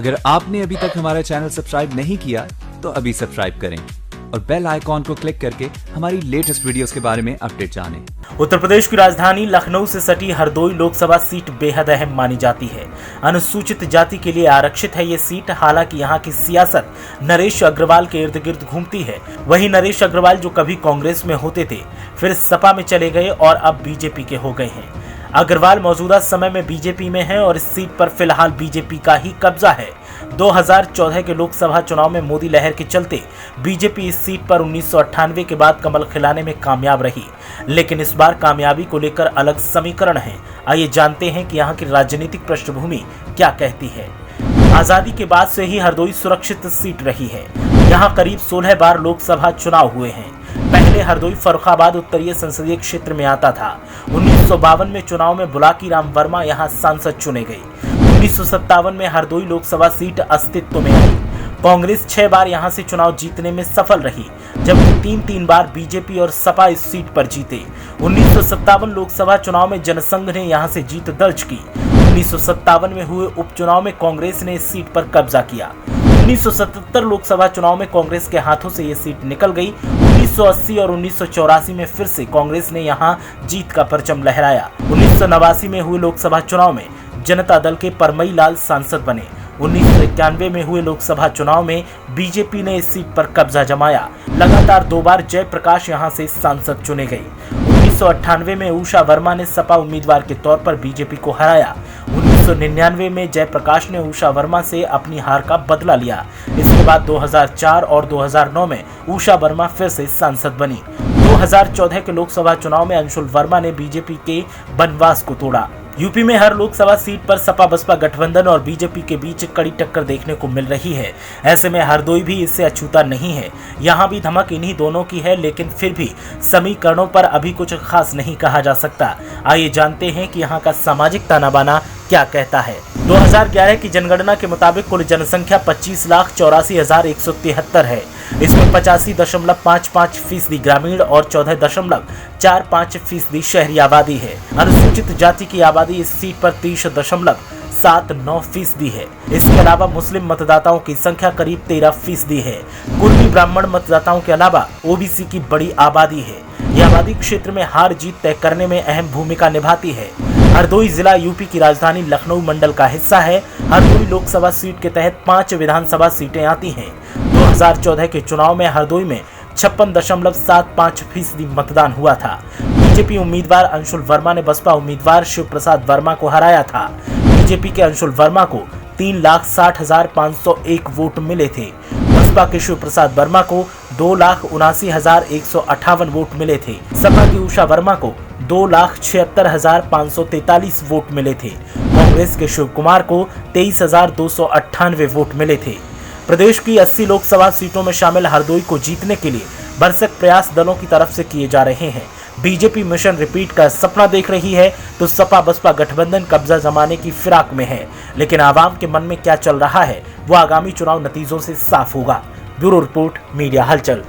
अगर आपने अभी तक हमारा चैनल सब्सक्राइब नहीं किया तो अभी सब्सक्राइब करें और बेल आइकॉन को क्लिक करके हमारी लेटेस्ट वीडियोस के बारे में अपडेट जानें। उत्तर प्रदेश की राजधानी लखनऊ से सटी हरदोई लोकसभा सीट बेहद अहम मानी जाती है। अनुसूचित जाति के लिए आरक्षित है ये सीट। हालांकि यहाँ की सियासत नरेश अग्रवाल के इर्द गिर्द घूमती है। वही नरेश अग्रवाल जो कभी कांग्रेस में होते थे, फिर सपा में चले गए और अब बीजेपी के हो गए हैं। अग्रवाल मौजूदा समय में बीजेपी में है और इस सीट पर फिलहाल बीजेपी का ही कब्जा है। 2014 के लोकसभा चुनाव में मोदी लहर के चलते बीजेपी इस सीट पर 1998 के बाद कमल खिलाने में कामयाब रही, लेकिन इस बार कामयाबी को लेकर अलग समीकरण है। आइए जानते हैं कि यहाँ की राजनीतिक पृष्ठभूमि क्या कहती है। आजादी के बाद से ही हरदोई सुरक्षित सीट रही है। यहाँ करीब 16 बार लोकसभा चुनाव हुए हैं। पहले हरदोई फर्रुखाबाद उत्तरीय संसदीय क्षेत्र में आता था। 1952 में चुनाव में बुलाकी राम वर्मा यहाँ सांसद चुने गए। 1957 में हरदोई लोकसभा सीट अस्तित्व में आई। कांग्रेस 6 बार यहां से चुनाव जीतने में सफल रही, जबकि 3 बार बीजेपी और सपा इस सीट पर जीते। 1957 लोकसभा चुनाव में जनसंघ ने यहां से जीत दर्ज की। 1957 में हुए उपचुनाव में कांग्रेस ने इस सीट पर कब्जा किया। 1977 लोकसभा चुनाव में कांग्रेस के हाथों से ये सीट निकल गई। 1980 और 1984 में फिर से कांग्रेस ने यहां जीत का परचम लहराया। 1989 में हुए लोकसभा चुनाव में जनता दल के परमई लाल सांसद बने। 1991 में हुए लोकसभा चुनाव में बीजेपी ने इस सीट पर कब्जा जमाया। लगातार 2 बार जयप्रकाश यहां से सांसद चुने गए। 1998 में उषा वर्मा ने सपा उम्मीदवार के तौर पर बीजेपी को हराया। 1999 में जयप्रकाश ने उषा वर्मा से अपनी हार का बदला लिया। इसके बाद 2004 और 2009 में उषा वर्मा फिर से सांसद बनी। 2014 के लोकसभा चुनाव में अंशुल वर्मा ने बीजेपी के बनवास को तोड़ा। यूपी में हर लोकसभा सीट पर सपा बसपा गठबंधन और बीजेपी के बीच कड़ी टक्कर देखने को मिल रही है। ऐसे में हरदोई भी इससे अछूता नहीं है। यहाँ भी धमक इन्हीं दोनों की है, लेकिन फिर भी समीकरणों पर अभी कुछ खास नहीं कहा जा सकता। आइए जानते हैं कि यहाँ का सामाजिक ताना बाना क्या कहता है। 2011 की जनगणना के मुताबिक कुल जनसंख्या 25,84,173 है। इसमें 85.55% ग्रामीण और 14.45% शहरी आबादी है। अनुसूचित जाति की आबादी इस सीट पर 30.79% है। इसके अलावा मुस्लिम मतदाताओं की संख्या करीब 13% है। कुर्मी ब्राह्मण मतदाताओं के अलावा ओबीसी की बड़ी आबादी है। यह आबादी क्षेत्र में हार जीत तय करने में अहम भूमिका निभाती है। हरदोई जिला यूपी की राजधानी लखनऊ मंडल का हिस्सा है। हरदोई लोकसभा सीट के तहत 5 विधानसभा सीटें आती हैं। 2014 के चुनाव में हरदोई में 56.75% मतदान हुआ था। बीजेपी उम्मीदवार अंशुल वर्मा ने बसपा उम्मीदवार शिव प्रसाद वर्मा को हराया था। बीजेपी के अंशुल वर्मा को 3,60,501 वोट मिले थे। बसपा के शिव प्रसाद वर्मा को 2,79,158 वोट मिले थे। सपा की उषा वर्मा को 2,76,543 वोट मिले थे। कांग्रेस के शिव कुमार को 23,298 वोट मिले थे। प्रदेश की 80 लोकसभा सीटों में शामिल हरदोई को जीतने के लिए भरसक प्रयास दलों की तरफ से किए जा रहे हैं। बीजेपी मिशन रिपीट का सपना देख रही है तो सपा बसपा गठबंधन कब्जा जमाने की फिराक में है। लेकिन आवाम के मन में क्या चल रहा है वो आगामी चुनाव नतीजों से साफ होगा। ब्यूरो रिपोर्ट, मीडिया हलचल।